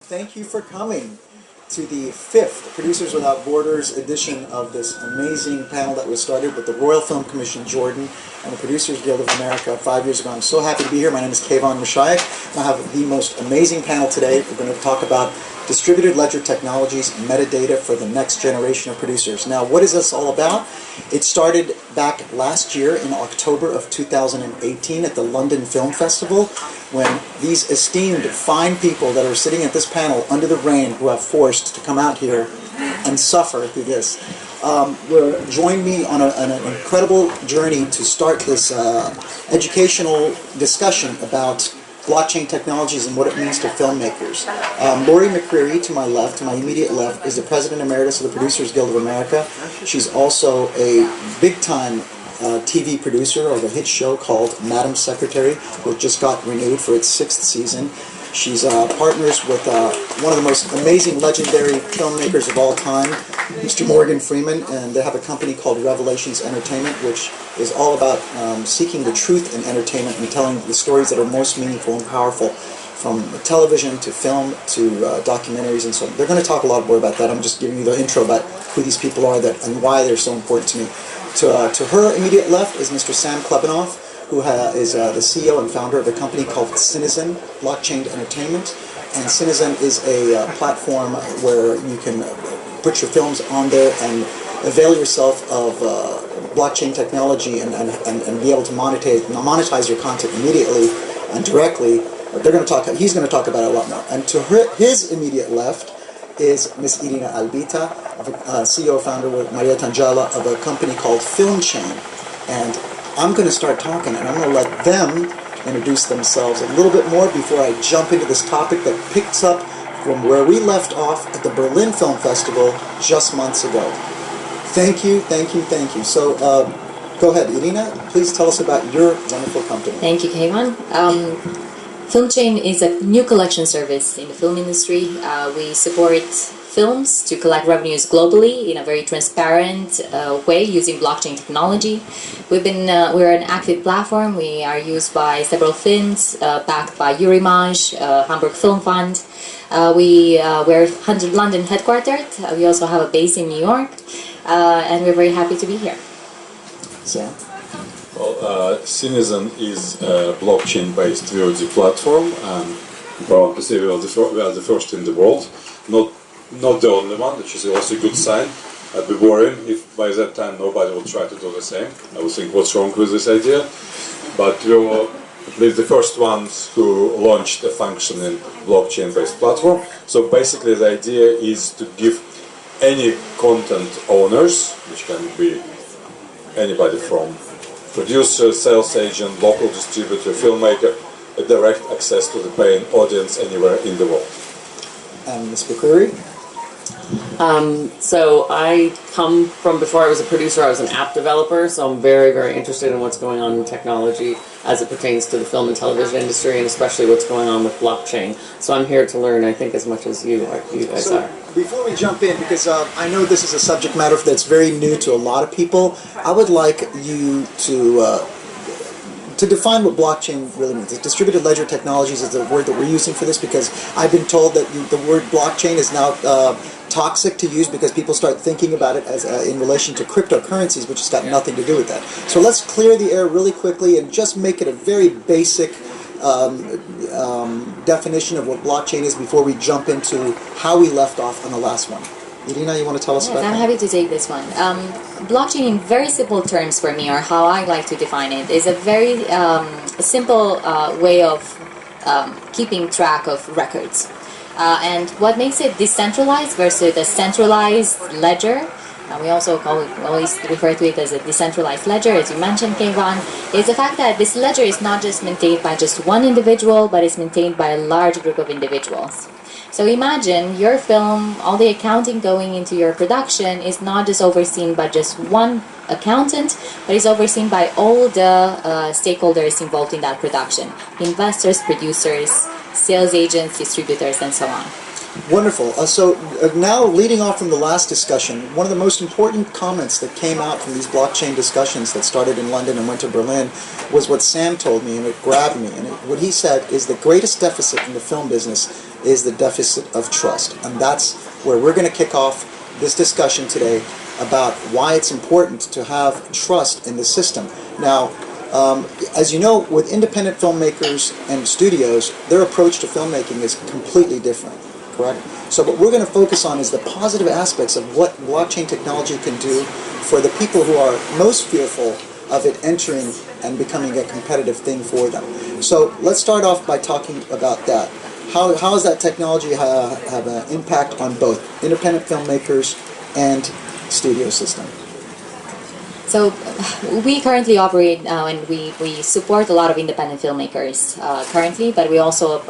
thank you for coming to the 5th Producers Without Borders edition of this amazing panel that was started with the Royal Film Commission Jordan and the Producers Guild of America 5 years ago. I'm so happy to be here. My name is Kayvan Mashayekh. I have the most amazing panel today. We're going to talk about distributed ledger technologies, metadata for the next generation of producers. Now, what is this all about? It started back last year in October of 2018 at the London Film Festival, when these esteemed, fine people that are sitting at this panel under the rain who are forced to come out here and suffer through this, joined me on an incredible journey to start this educational discussion about blockchain technologies and what it means to filmmakers. Lori McCreary, to my left, to my immediate left, is the President Emeritus of the Producers Guild of America. She's also a big-time TV producer of a hit show called Madam Secretary, which just got renewed for its 6th season. She's partners with one of the most amazing, legendary filmmakers of all time, Mr. Morgan Freeman, and they have a company called Revelations Entertainment, which is all about seeking the truth in entertainment and telling the stories that are most meaningful and powerful, from television to film to documentaries and so on. They're going to talk a lot more about that. I'm just giving you the intro about who these people are and why they're so important to me. To her immediate left is Mr. Sam Klebanov, who is the CEO and founder of a company called Cinezen, Blockchain Entertainment. And Cinezen is a platform where you can put your films on there and avail yourself of blockchain technology and be able to monetize your content immediately and directly. He's going to talk about it a lot more. And to his immediate left is Miss Irina Albita, CEO founder with Maria Tangela of a company called Film Chain. And I'm going to start talking, and I'm going to let them introduce themselves a little bit more before I jump into this topic that picks up from where we left off at the Berlin Film Festival just months ago. Thank you, thank you, thank you. So, go ahead, Irina, please tell us about your wonderful company. Thank you, Kayvan. Film Chain is a new collection service in the film industry. We support films to collect revenues globally in a very transparent way using blockchain technology. We're an active platform. We are used by several films backed by Eurimage, Hamburg Film Fund. We're London headquartered. We also have a base in New York, and we're very happy to be here. Sam? Well, Cinezen is a blockchain-based VOD platform, and proud to say we are the first in the world. Not the only one, which is also a good sign. I'd be worried if by that time nobody will try to do the same. I would think, what's wrong with this idea? But we were at least the first ones who launched a functioning blockchain-based platform. So basically the idea is to give any content owners, which can be anybody from producer, sales agent, local distributor, filmmaker, a direct access to the paying audience anywhere in the world. And Ms. McCreary? So I come from, before I was a producer, I was an app developer, so I'm very, very interested in what's going on in technology as it pertains to the film and television industry, and especially what's going on with blockchain. So I'm here to learn, I think, as much as you guys are. Before we jump in, because I know this is a subject matter that's very new to a lot of people, I would like you to define what blockchain really means. Distributed ledger technologies is the word that we're using for this, because I've been told that the word blockchain is now toxic to use because people start thinking about it as in relation to cryptocurrencies, which has got nothing to do with that. So let's clear the air really quickly and just make it a very basic definition of what blockchain is before we jump into how we left off on the last one. Irina, you want to tell us about that? I'm happy to take this one. Blockchain, in very simple terms for me, or how I like to define it, is a very simple way of keeping track of records. And what makes it decentralized versus a centralized ledger, we also always refer to it as a decentralized ledger, as you mentioned, Kayvan, is the fact that this ledger is not just maintained by just one individual, but it's maintained by a large group of individuals. So imagine your film, all the accounting going into your production is not just overseen by just one accountant, but is overseen by all the stakeholders involved in that production: investors, producers, sales agents, distributors, and so on. Wonderful. Now, leading off from the last discussion, one of the most important comments that came out from these blockchain discussions that started in London and went to Berlin was what Sam told me, and it grabbed me. And what he said is the greatest deficit in the film business is the deficit of trust. And that's where we're going to kick off this discussion today about why it's important to have trust in the system. Now, as you know, with independent filmmakers and studios, their approach to filmmaking is completely different. Correct? So what we're going to focus on is the positive aspects of what blockchain technology can do for the people who are most fearful of it entering and becoming a competitive thing for them. So let's start off by talking about that. How does that technology have an impact on both independent filmmakers and studio system? So we currently operate and we support a lot of independent filmmakers currently, but we also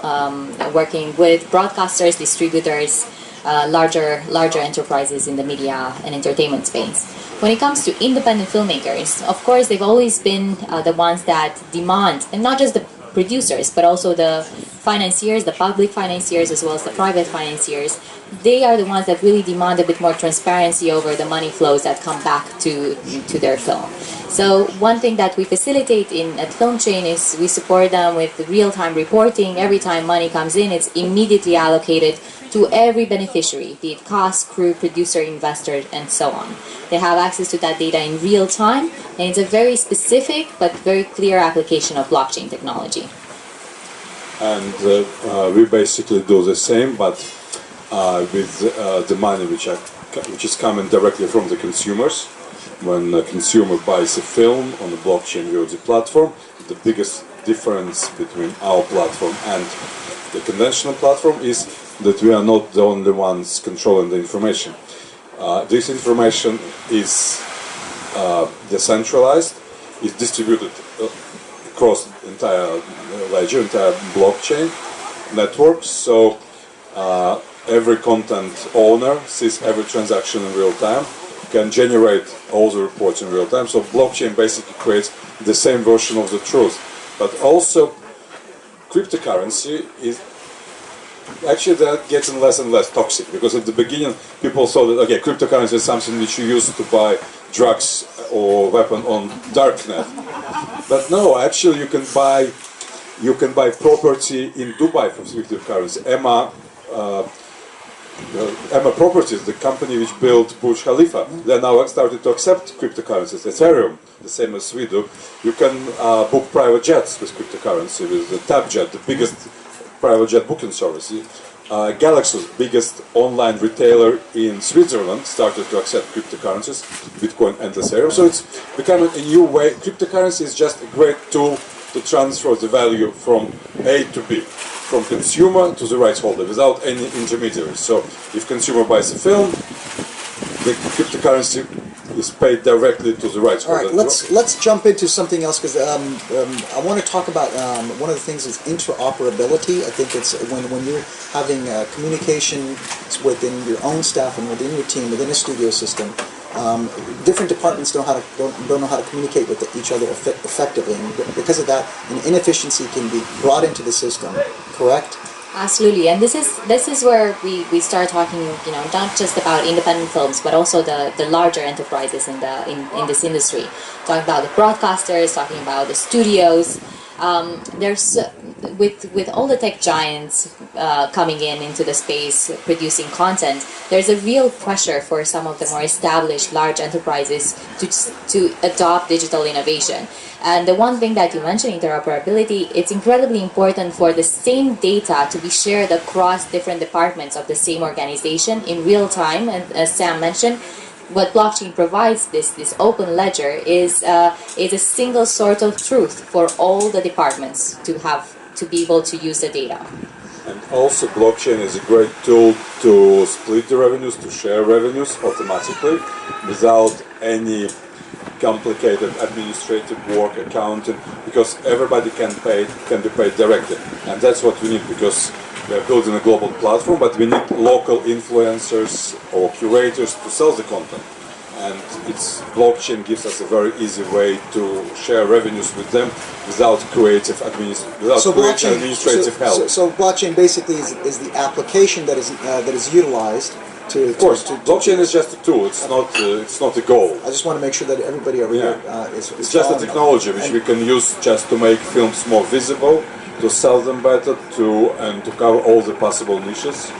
working with broadcasters, distributors, larger enterprises in the media and entertainment space. When it comes to independent filmmakers, of course, they've always been the ones that demand, and not just the producers, but also the financiers, the public financiers as well as the private financiers. They are the ones that really demand a bit more transparency over the money flows that come back to their film. So one thing that we facilitate at FilmChain is we support them with real-time reporting. Every time money comes in, it's immediately allocated to every beneficiary, be it cast, crew, producer, investor, and so on. They have access to that data in real time, and it's a very specific but very clear application of blockchain technology. And we basically do the same, but with the money which is coming directly from the consumers. When a consumer buys a film on the blockchain VOD platform, the biggest difference between our platform and the conventional platform is that we are not the only ones controlling the information. This information is decentralized, is distributed across the entire ledger, entire blockchain network. So every content owner sees every transaction in real time, can generate all the reports in real time. So blockchain basically creates the same version of the truth. But also cryptocurrency is actually they're getting less and less toxic, because at the beginning people thought that okay, cryptocurrency is something which you use to buy drugs or weapon on darknet. But no, actually you can buy property in Dubai from cryptocurrency. Emma Properties, the company which built Burj Khalifa, they now started to accept cryptocurrencies, Ethereum, the same as we do. You can book private jets with cryptocurrency, with the TapJet, the biggest private jet booking service. Galaxy's biggest online retailer in Switzerland started to accept cryptocurrencies, Bitcoin and Ethereum. So it's becoming a new way. Cryptocurrency is just a great tool to transfer the value from A to B, from consumer to the rights holder, without any intermediaries. So if consumer buys a film, the cryptocurrency is paid directly to the rights holder. All right, let's jump into something else, because I want to talk about one of the things is interoperability. I think it's when you're having communication within your own staff and within your team, within a studio system. Different departments don't know how to communicate with each other effectively, and because of that, an inefficiency can be brought into the system. Correct? Absolutely, and this is where we start talking, not just about independent films, but also the larger enterprises in this industry. Talking about the broadcasters, talking about the studios. There's with all the tech giants coming into the space producing content, there's a real pressure for some of the more established large enterprises to adopt digital innovation. And the one thing that you mentioned, interoperability, it's incredibly important for the same data to be shared across different departments of the same organization in real time. And as Sam mentioned, what blockchain provides, this open ledger, is a single source of truth for all the departments to be able to use the data. And also blockchain is a great tool to split the revenues, to share revenues automatically without any complicated administrative work, accounting, because everybody can be paid directly. And that's what we need, because we are building a global platform, but we need local influencers or curators to sell the content. and its blockchain gives us a very easy way to share revenues with them without creative administrative help. So blockchain basically is the application that is utilized to. Of course, blockchain is just a tool. It's not a goal. I just want to make sure that everybody over here is. It's just a technology which we can use just to make films more visible, to sell them better, and to cover all the possible niches.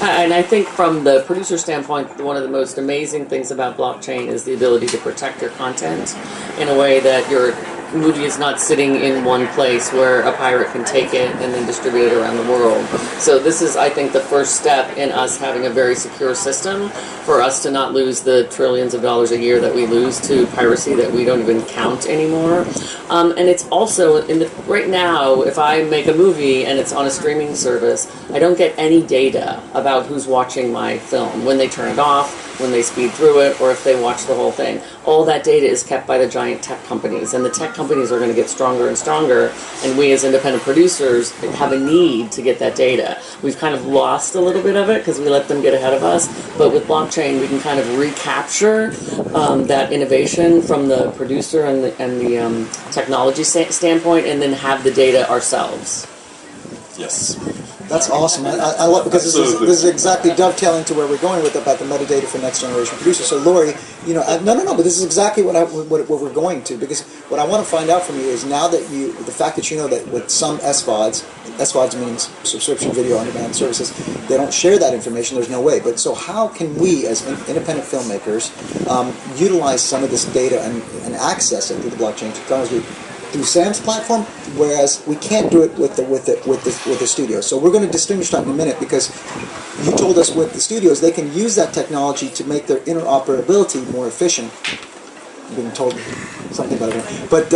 And I think from the producer standpoint, one of the most amazing things about blockchain is the ability to protect your content in a way that your movie is not sitting in one place where a pirate can take it and then distribute it around the world. So this is, I think, the first step in us having a very secure system for us to not lose the trillions of dollars a year that we lose to piracy that we don't even count anymore. And it's also, right now, if I make a movie and it's on a streaming service, I don't get any data about who's watching my film, when they turn it off, when they speed through it, or if they watch the whole thing. All that data is kept by the giant tech companies, and the tech companies are going to get stronger and stronger, and we as independent producers have a need to get that data. We've kind of lost a little bit of it because we let them get ahead of us, but with blockchain we can kind of recapture that innovation from the producer and the technology standpoint, and then have the data ourselves. Yes. That's awesome. I love, because this is exactly dovetailing to where we're going with about the metadata for next generation producers. So Lori, but this is exactly what we're going to, because what I want to find out from you is, now that the fact that you know that with some SVODs means subscription video on demand services, they don't share that information. There's no way. But so how can we as independent filmmakers utilize some of this data and access it through the blockchain technology through Sam's platform, whereas we can't do it with the studio. So we're going to distinguish that in a minute, because you told us with the studios they can use that technology to make their interoperability more efficient. I'm being told something about it, but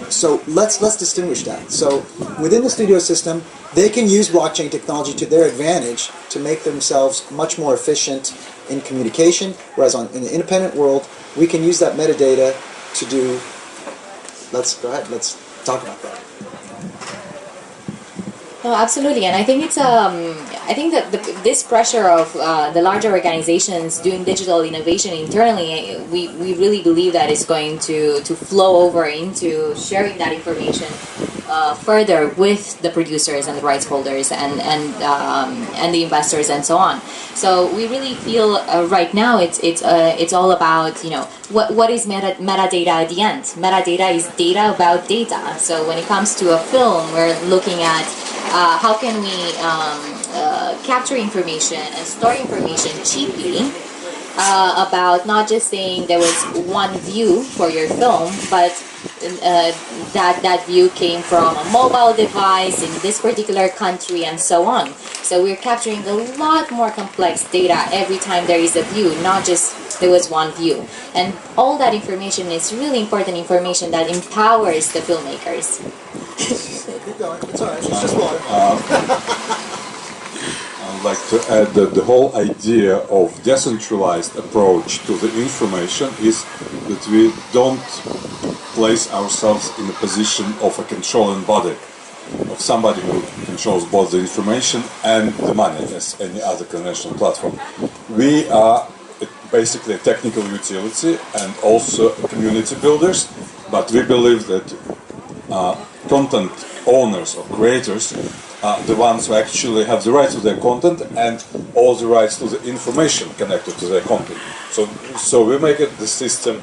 so let's distinguish that. So within the studio system, they can use blockchain technology to their advantage to make themselves much more efficient in communication, whereas in the independent world, we can use that metadata to do. Let's go ahead. Let's talk about that. No, absolutely, and I think it's I think that this pressure of the larger organizations doing digital innovation internally, we really believe that it's going to flow over into sharing that information further with the producers and the rights holders and the investors and so on. So we really feel right now it's all about, what is metadata at the end. Metadata is data about data. So when it comes to a film, we're looking at how can we capture information and store information cheaply about not just saying there was one view for your film, but that view came from a mobile device in this particular country and so on. So we're capturing a lot more complex data every time there is a view, not just there was one view. And all that information is really important information that empowers the filmmakers. Keep going. It's all right. It's just water. I'd like to add that the whole idea of decentralized approach to the information is that we don't place ourselves in a position of a controlling body, of somebody who controls both the information and the money, as any other conventional platform. We are basically a technical utility and also community builders, but we believe that content owners or creators are the ones who actually have the rights to their content and all the rights to the information connected to their content. So we make the system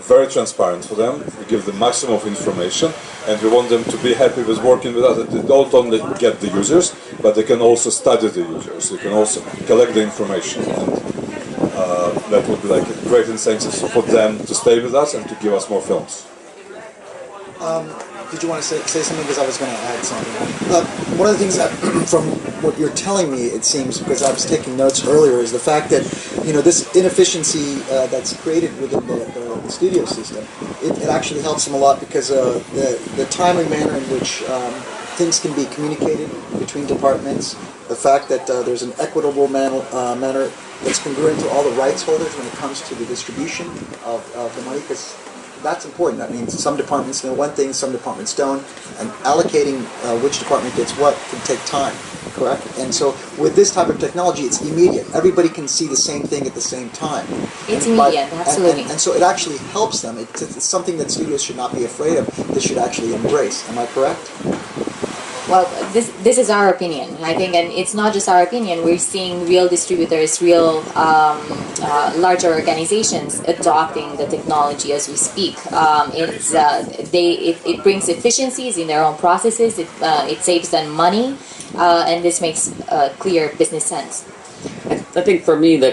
very transparent for them. We give them maximum of information, and we want them to be happy with working with us. They don't only get the users, but they can also study the users. They can also collect the information, and that would be like a great incentive for them to stay with us and to give us more films. Did you want to say something? Because I was going to add something. One of the things that, from what you're telling me, it seems, because I was taking notes earlier, is the fact that this inefficiency that's created within the studio system, it actually helps them a lot, because the timely manner in which things can be communicated between departments, the fact that there's an equitable manner that's congruent to all the rights holders when it comes to the distribution of the money, because that's important. That means some departments know one thing, some departments don't, and allocating which department gets what can take time. correct? And so with this type of technology, it's immediate. Everybody can see the same thing at the same time. It's immediate, absolutely. And so it actually helps them. It's something that studios should not be afraid of. They should actually embrace. Am I correct? Well, this is our opinion, I think, and it's not just our opinion. We're seeing real distributors, real larger organizations adopting the technology as we speak. It brings efficiencies in their own processes. It saves them money, and this makes clear business sense. I think for me, the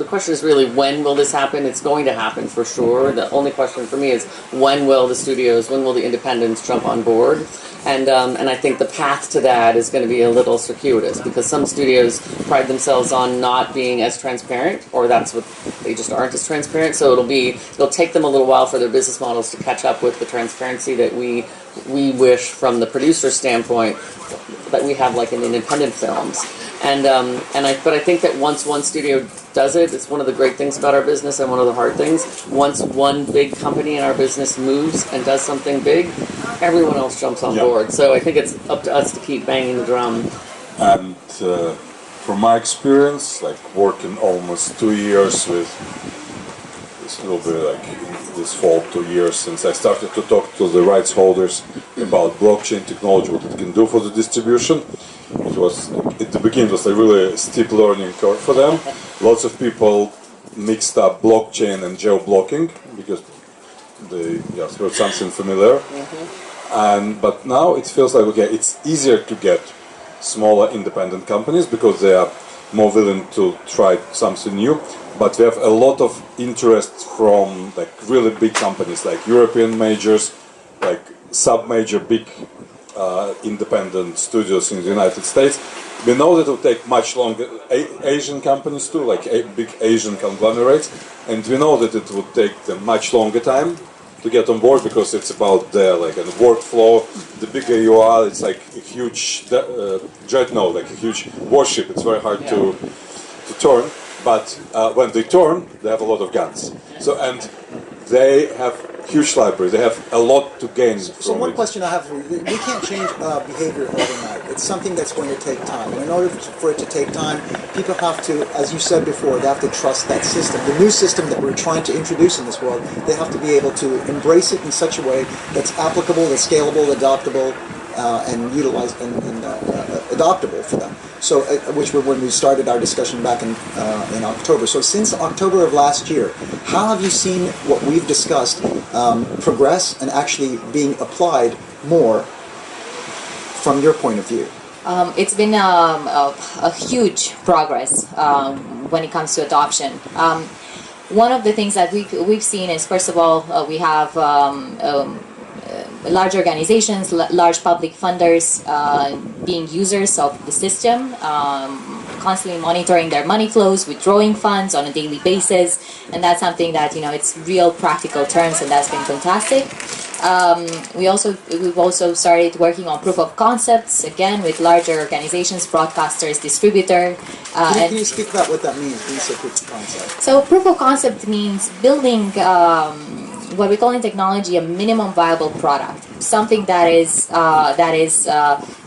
question is really, when will this happen? It's going to happen for sure. The only question for me is, when will the independents jump on board? And I think the path to that is going to be a little circuitous, because some studios pride themselves on not being as transparent, or they just aren't as transparent. So it'll take them a little while for their business models to catch up with the transparency that we wish from the producer standpoint that we have, like in independent films. But I think that once one studio does it, it's one of the great things about our business and one of the hard things. Once one big company in our business moves and does something big, everyone else jumps on board. So I think it's up to us to keep banging the drum. And from my experience, like working almost 2 years with, it will be like this fall 2 years since I started to talk to the rights holders about blockchain technology, what it can do for the distribution. It was, at the beginning, it was a really steep learning curve for them. Lots of people mixed up blockchain and geo-blocking because they just heard something familiar. But now it feels like, okay, it's easier to get smaller independent companies because they are more willing to try something new. But we have a lot of interest from like really big companies, like European majors, like sub-major big independent studios in the United States. We know that it will take much longer. Asian companies too, like big Asian conglomerates, and we know that it would take them much longer time to get on board because it's about their workflow. The bigger you are, it's like a huge dreadnought, like a huge warship. It's very hard to turn. But when they turn, they have a lot of guns. And they have huge library. They have a lot to gain from it. So one question I have for you, we can't change behavior overnight. It's something that's going to take time. In order for it to take time, people have to, as you said before, they have to trust that system. The new system that we're trying to introduce in this world, they have to be able to embrace it in such a way that's applicable, that's scalable, adoptable, and utilized and adoptable for them. So, which were when we started our discussion back in October. So, since October of last year, how have you seen what we've discussed progress and actually being applied more from your point of view? It's been a huge progress when it comes to adoption. One of the things that we've seen is, first of all, we have large organizations, large public funders being users of the system, constantly monitoring their money flows, withdrawing funds on a daily basis, and that's something that, it's real practical terms, and that's been fantastic. We've also started working on proof of concepts, again, with larger organizations, broadcasters, distributor. Can you speak about what that means when you say proof of concept? So proof of concept means building what we call in technology a minimum viable product, something that is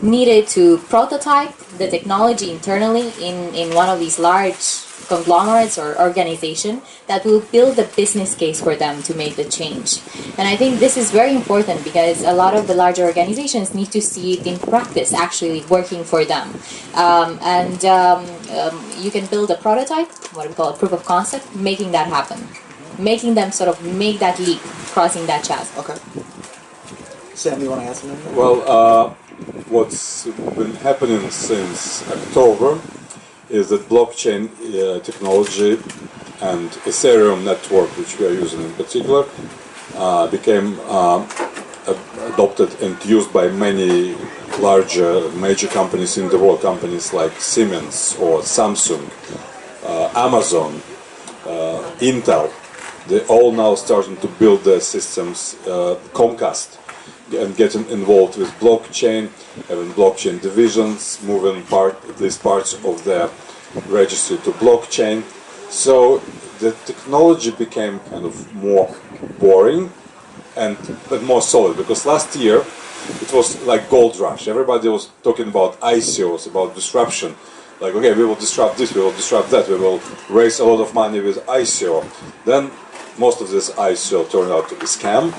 needed to prototype the technology internally in one of these large conglomerates or organization that will build a business case for them to make the change. And I think this is very important because a lot of the larger organizations need to see it in practice, actually working for them. You can build a prototype, what we call a proof of concept, making that happen. Making them sort of make that leap, crossing that chasm. Okay. Sam, you want to add something? Well, what's been happening since October is that blockchain technology and Ethereum network, which we are using in particular, became adopted and used by many larger major companies in the world, companies like Siemens or Samsung, Amazon, Intel. They're all now starting to build their systems, Comcast, and getting involved with blockchain, having blockchain divisions, moving at least parts of their registry to blockchain. So the technology became kind of more boring but more solid, because last year it was like gold rush. Everybody was talking about ICOs, about disruption. Like, okay, we will disrupt this, we will disrupt that, we will raise a lot of money with ICO. Then most of this ICO turned out to be scam.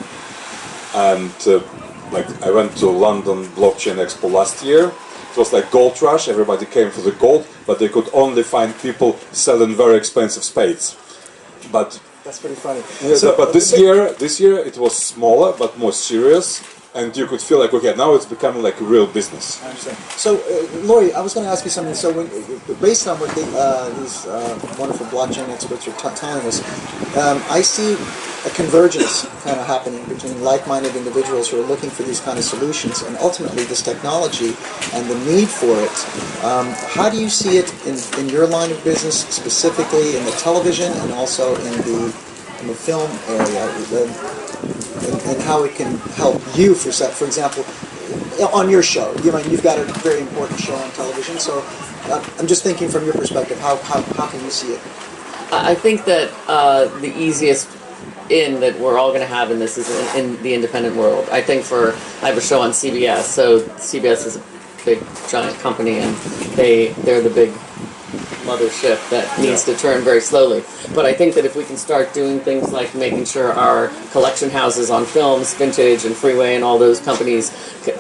And like I went to London Blockchain Expo last year. It was like gold rush. Everybody came for the gold, but they could only find people selling very expensive spades. But That's pretty funny. but this year it was smaller but more serious, and you could feel like, okay, now it's becoming like a real business. I understand. So, Lori, I was going to ask you something. So, based on what these wonderful blockchain experts are telling us, I see a convergence kind of happening between like-minded individuals who are looking for these kind of solutions, and ultimately this technology and the need for it. How do you see it in your line of business, specifically in the television and also in the film area? And how it can help you, for example, on your show. You've got a very important show on television, so I'm just thinking from your perspective, how can you see it? I think that the easiest in that we're all going to have in this is in the independent world. I think I have a show on CBS, so CBS is a big, giant company, and they're the big mothership that needs to turn very slowly. But I think that if we can start doing things like making sure our collection houses on films, Vintage and Freeway and all those companies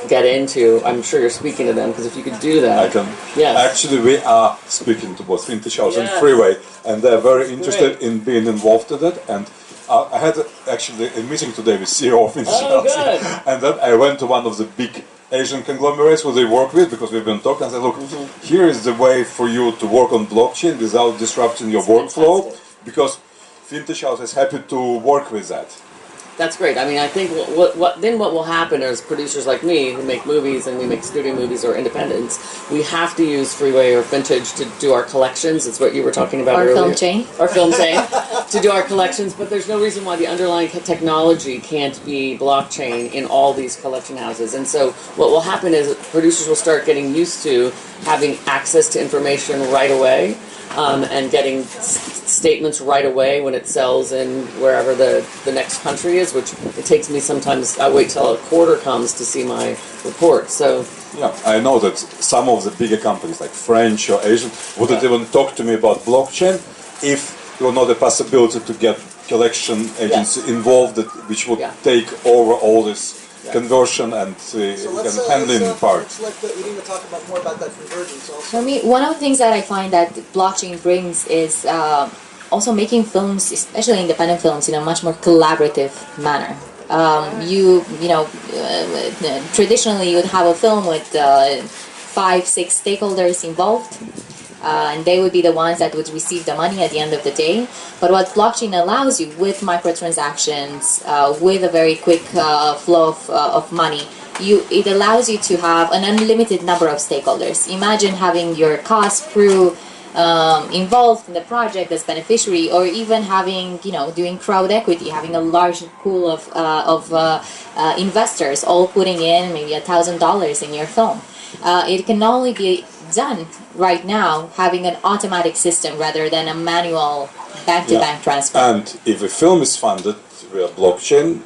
get into, I'm sure you're speaking to them, because if you could do that. I can. Yes. Actually, we are speaking to both Vintage House and Freeway, and they're very interested in being involved in it. And I had actually a meeting today with CEO of Vintage House, good. and then I went to one of the big Asian conglomerates who they work with, because we've been talking, and said, look, here is the way for you to work on blockchain without disrupting your workflow, because Vintage House is happy to work with that. That's great. I mean, I think what will happen is producers like me who make movies, and we make studio movies or independents, we have to use Freeway or Vintage to do our collections. It's what you were talking about earlier. Film chain. Or film chain to do our collections. But there's no reason why the underlying technology can't be blockchain in all these collection houses. And so what will happen is producers will start getting used to having access to information right away. And getting statements right away when it sells in wherever the next country is, which it takes me sometimes, I wait till a quarter comes to see my report. So yeah, I know that some of the bigger companies like French or Asian wouldn't even talk to me about blockchain if there were not a possibility to get collection agency involved, which would take over all this conversion and handling part. Let's let Irina talk more about that convergence also. For me, one of the things that I find that blockchain brings is also making films, especially independent films, in a much more collaborative manner. Traditionally you would have a film with 5-6 stakeholders involved. And they would be the ones that would receive the money at the end of the day. But what blockchain allows you with microtransactions, with a very quick flow of money, it allows you to have an unlimited number of stakeholders. Imagine having your cost crew involved in the project as beneficiary, or even having, doing crowd equity, having a large pool of investors all putting in maybe $1,000 in your film. It can only be done right now having an automatic system rather than a manual bank-to-bank transfer. And if a film is funded via blockchain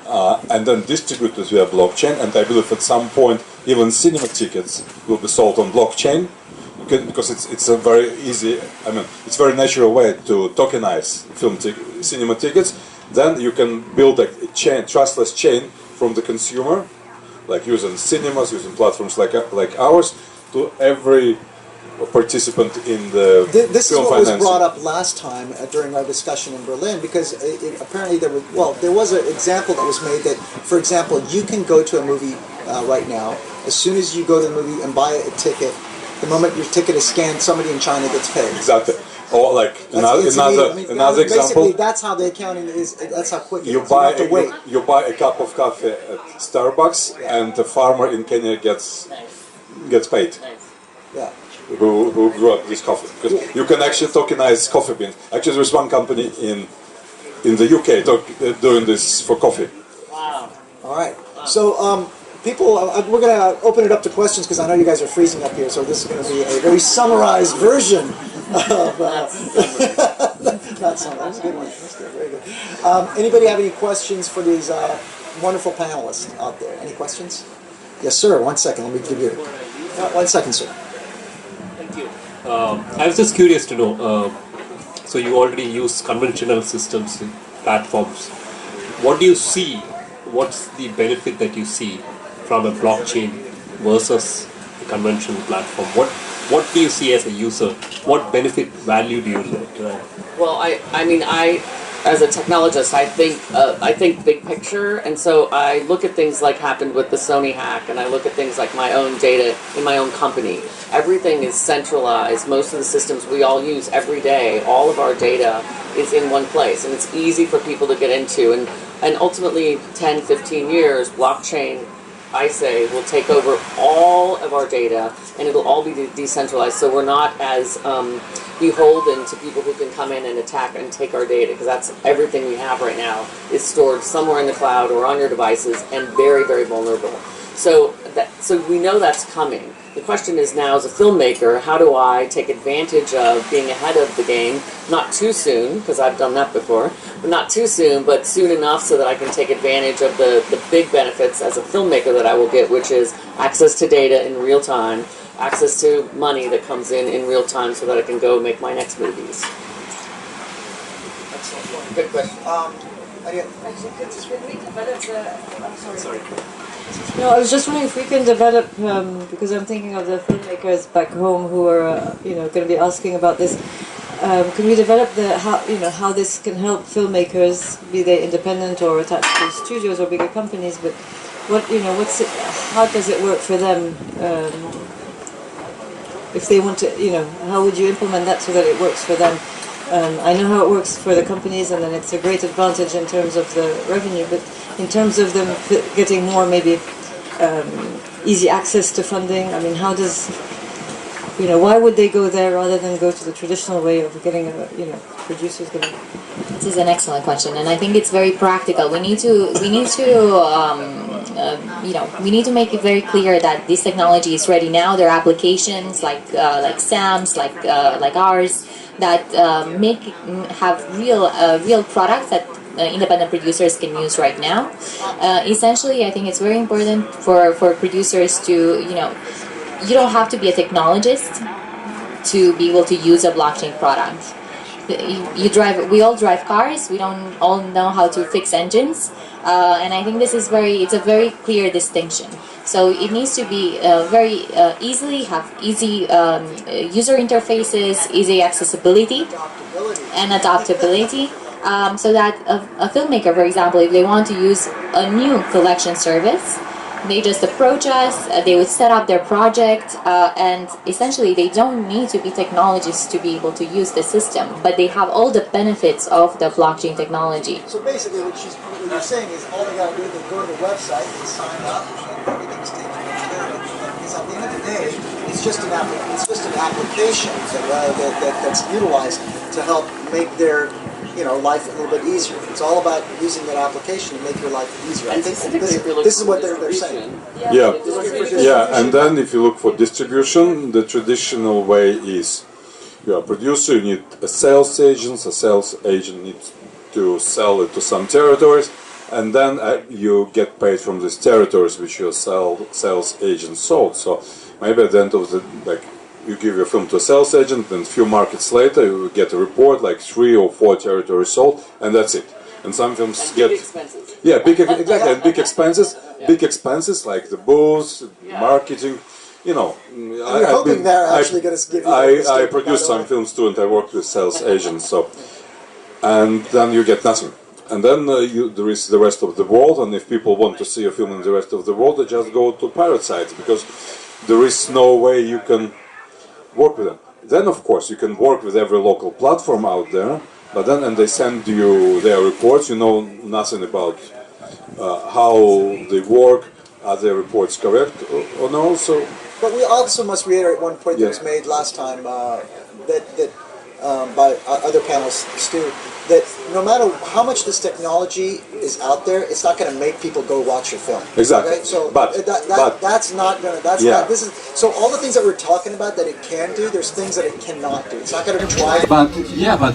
and then distributed via blockchain, and I believe at some point even cinema tickets will be sold on blockchain, because it's a very easy, it's a very natural way to tokenize cinema tickets, then you can build a chain, trustless chain from the consumer, like using cinemas, using platforms like ours, to every participant in the this film is what financing. was brought up last time during our discussion in Berlin, because apparently there was an example that was made that, for example, you can go to a movie right now. As soon as you go to the movie and buy a ticket, the moment your ticket is scanned, somebody in China gets paid. Exactly. Or like another example. Basically, that's how the accounting is. That's how quick You it is. You buy don't have to wait. you buy a cup of coffee at Starbucks, and the farmer in Kenya gets paid. Yeah. Who grew up this coffee, because you can actually tokenize coffee beans. Actually, there's one company in the UK doing this for coffee. wow. All right. So, people, we're going to open it up to questions, because I know you guys are freezing up here. So this is going to be a very summarized version of not summarized. That's a good one. That's good. Very good. Anybody have any questions for these wonderful panelists out there? Any questions? Yes, sir. 1 second. Let me give you. 1 second, sir. Thank you. I was just curious to know, so you already use conventional systems, platforms. What do you see? What's the benefit that you see from a blockchain versus a conventional platform? What do you see as a user? What benefit value do you derive? Well, I as a technologist, I think big picture, and so I look at things like happened with the Sony hack, and I look at things like my own data in my own company. Everything is centralized. Most of the systems we all use every day, all of our data is in one place, and it's easy for people to get into. And ultimately, 10, 15 years, blockchain, I say, will take over all of our data, and it'll all be decentralized, so we're not as beholden to people who can come in and attack and take our data, because that's everything we have right now is stored somewhere in the cloud or on your devices, and very, very vulnerable. So we know that's coming. The question is now, as a filmmaker, how do I take advantage of being ahead of the game? Not too soon, because I've done that before, but not too soon, but soon enough so that I can take advantage of the big benefits as a filmmaker that I will get, which is access to data in real time, access to money that comes in real time so that I can go make my next movies. Excellent. Good question. Sorry. No, I was just wondering if we can develop, because I'm thinking of the filmmakers back home who are, going to be asking about this. Can we develop how this can help filmmakers, be they independent or attached to studios or bigger companies? But how does it work for them? If they want to, how would you implement that so that it works for them? I know how it works for the companies, and then it's a great advantage in terms of the revenue, but in terms of them getting more maybe easy access to funding, I mean, how does, why would they go there rather than go to the traditional way of getting producers going? This is an excellent question, and I think it's very practical. We need to make it very clear that this technology is ready now. There are applications like SAMs, like ours, that have real products that independent producers can use right now. Essentially, I think it's very important for producers to, you don't have to be a technologist to be able to use a blockchain product. We all drive cars. We don't all know how to fix engines, and I think it's a very clear distinction. So it needs to be very easy user interfaces, easy accessibility, and adaptability. So that a filmmaker, for example, if they want to use a new collection service, they just approach us, they would set up their project, and essentially they don't need to be technologists to be able to use the system, but they have all the benefits of the blockchain technology. So basically what you're saying is all they got to do is go to the website and sign up, and everything's taken care of. Because at the end of the day, it's just an application that's utilized to help make their life a little bit easier. It's all about using that application to make your life easier. I think this is what they're saying. Yeah, and then if you look for distribution, the traditional way is you're a producer, you need a sales agent needs to sell it to some territories, and then you get paid from these territories which your sales agent sold. So maybe at the end of you give your film to a sales agent, and a few markets later you get a report like 3 or 4 territories sold, and that's it. And some films get big expenses. Yeah, big expenses. Big expenses like the booths, marketing. You're hoping they're actually going to give you. I produced some films too, and I worked with sales agents. So, and then you get nothing. And then there is the rest of the world, and if people want to see a film in the rest of the world, they just go to pirate sites, because there is no way you can work with them. Then, of course, you can work with every local platform out there, but then, and they send you their reports, you know nothing about how they work, are their reports correct or no, so... But we also must reiterate one point that was made last time, that by other panelists too, that no matter how much this technology is out there, it's not going to make people go watch your film. Exactly. Okay? So but that's not going to. That's not. This is so all the things that we're talking about that it can do. There's things that it cannot do. It's not going to drive. But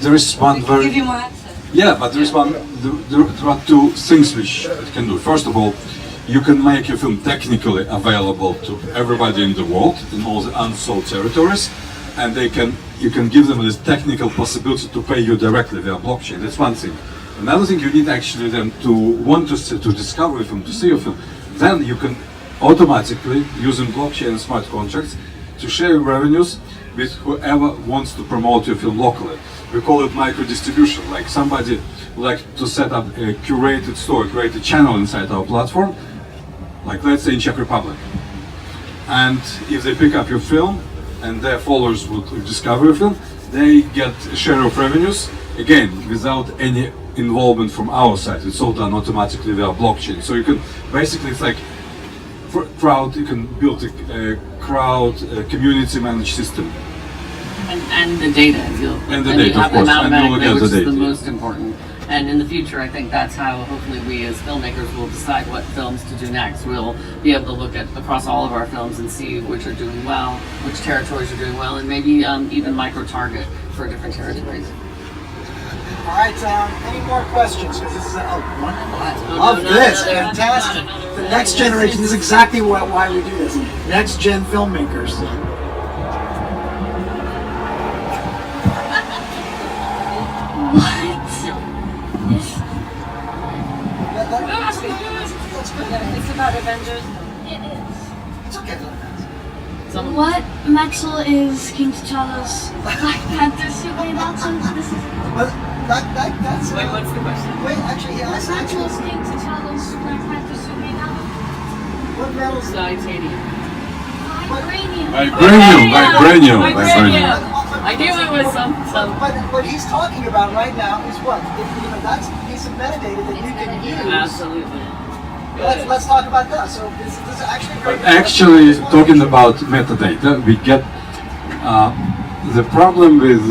there is one very. But there is one. There are two things which it can do. First of all, you can make your film technically available to everybody in the world, in all the unsold territories, and you can give them this technical possibility to pay you directly via blockchain. That's one thing. Another thing, you need actually them to want to discover a film, to see a film. Then you can automatically, using blockchain and smart contracts, to share revenues with whoever wants to promote your film locally. We call it micro distribution. Like somebody like to set up a curated store, create a channel inside our platform, like let's say in Czech Republic. And if they pick up your film and their followers would discover your film, they get a share of revenues, again, without any involvement from our side. It's all done automatically via blockchain. So you can, basically it's like crowd, you can build a crowd community managed system. And the data, And the data, of course, and you'll get the which is data. the most important. And in the future, I think that's how hopefully we as filmmakers will decide what films to do next. We'll be able to look at across all of our films and see which are doing well, which territories are doing well, and maybe even micro-target for different territories. All right, any more questions? Because this is love this, fantastic. The next generation, this is exactly why we do this. Next gen filmmakers. It's about Avengers. It is. It's okay. What Maxwell is King T'Challa's Black Panther suit made out of? This is That's Wait, what's the question? Wait, actually, yeah, what Maxwell's King T'Challa's Black Panther suit made out of? what metals? Titanium. Vibranium. Vibranium. I knew it was some. But what he's talking about right now is what? That's a piece of metadata that you can use. Absolutely. Let's talk about that. So this is actually But very actually, talking about metadata, we get the problem with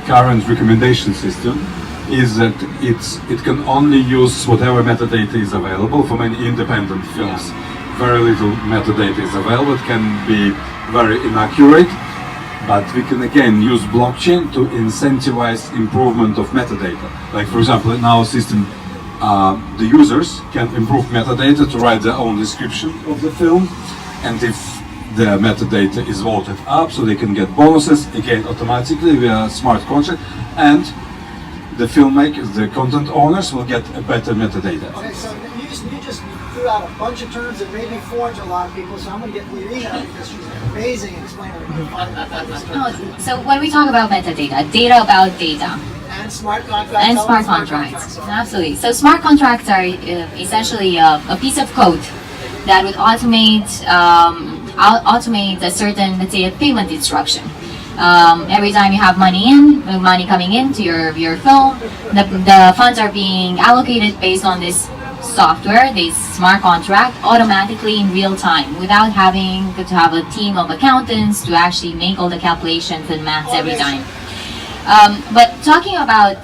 current recommendation system is that it can only use whatever metadata is available. For many independent films, very little metadata is available. It can be very inaccurate, but we can again use blockchain to incentivize improvement of metadata. Like for example, in our system, the users can improve metadata to write their own description of the film, and if the metadata is voted up, so they can get bonuses, again automatically via smart contract, and the filmmakers, the content owners will get a better metadata. Okay, so you just threw out a bunch of terms that maybe foreign to a lot of people, so I'm going to get Irina because she's amazing at explaining it. So when we talk about metadata, data about data, And smart contracts. and smart contracts, absolutely. So smart contracts are essentially a piece of code that would automate a certain, let's say, a payment instruction. Every time you have money coming into your film, the funds are being allocated based on this software, this smart contract, automatically in real time, without having to have a team of accountants to actually make all the calculations and maths every time. But talking about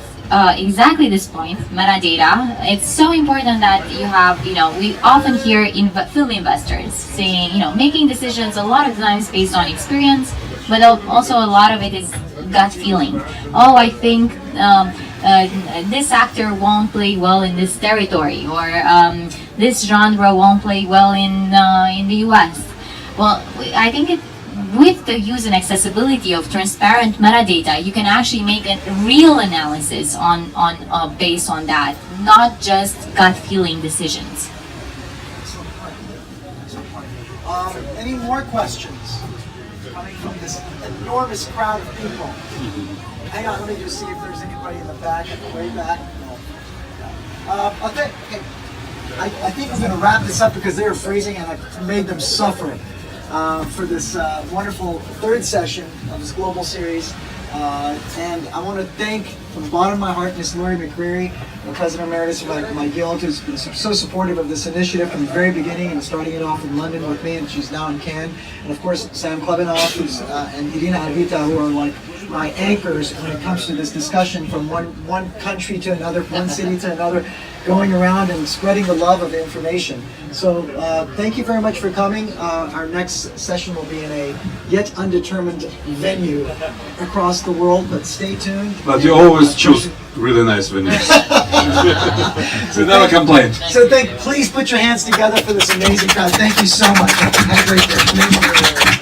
exactly this point, metadata, it's so important that you have, we often hear film investors saying, making decisions a lot of times based on experience, but also a lot of it is gut feeling. Oh, I think this actor won't play well in this territory, or this genre won't play well in the US. Well, I think with the use and accessibility of transparent metadata, you can actually make a real analysis on based on that, not just gut feeling decisions. Any more questions coming from this enormous crowd of people? Hang on, let me just see if there's anybody in the back, at the way back. Okay. I think I'm going to wrap this up because they were freezing and I made them suffer for this wonderful third session of this global series. And I want to thank from the bottom of my heart Ms. Lori McCreary, the President Emeritus of my guild, who's been so supportive of this initiative from the very beginning and starting it off in London with me, and she's now in Cannes. And of course, Sam Klebanov and Irina, who are like my anchors when it comes to this discussion from one country to another, one city to another. going around and spreading the love of information. So thank you very much for coming. Our next session will be in a yet undetermined venue across the world, but stay tuned. But you always choose really nice venues. So never complain. So please put your hands together for this amazing crowd. Thank you so much. Have a great day.